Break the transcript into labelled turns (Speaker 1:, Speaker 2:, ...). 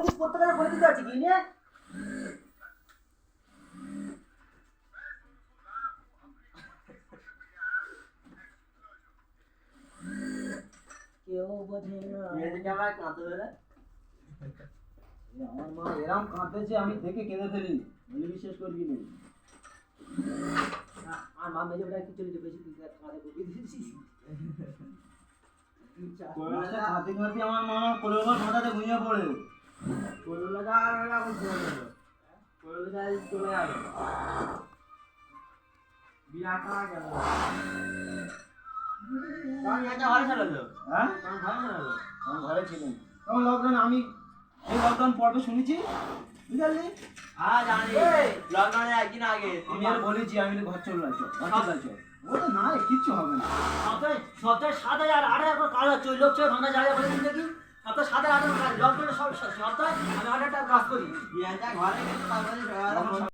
Speaker 1: তুমি প্রত্যেকটা বলে দিতে আছে কি নিয়ে কেউ বোঝে না
Speaker 2: মেয়েদিকে আমার কাঁদতে দেবে
Speaker 1: আমার মা এরম কাঁদতেছে আমি দেখে কেঁদে ফেলি বলে বিশ্বাস করবি না আর মা মেজে বেড়া কিছু চলে বেশি কাঁদে বকে দিয়েছি কাঁদতে কাঁদতে আমার মা কোলের উপর মাথাতে ঘুমিয়ে পড়ে
Speaker 2: কোলে যাওয়ার আগে এখন চলে যাবে কোলে যাই চলে যাবে বিয়া করা গেল আমি একটা ঘরে ছিল তো
Speaker 1: হ্যাঁ
Speaker 2: আমার ঘরে ছিল তো
Speaker 1: আমার ঘরে ছিলেন তখন লকডাউন আমি এই লকডাউন পর্বে শুনেছি বুঝলি
Speaker 2: হ্যাঁ জানি লকডাউনে একদিন আগে
Speaker 1: আমি আর বলেছি আমি ঘর চলে আসো ঘর চলে আসো বলে না রে কিচ্ছু হবে না
Speaker 3: সপ্তাহে 7,000 8,000 কাজ হচ্ছে ওই লোক ছেড়ে ভাঙা যায় বলে দিন দেখি সপ্তাহে 7,000 8,000 কাজ লকডাউনে সব সপ্তাহে আমি 8,000 টাকা কাজ করি
Speaker 2: বিয়াটা ঘরে গেছে তারপরে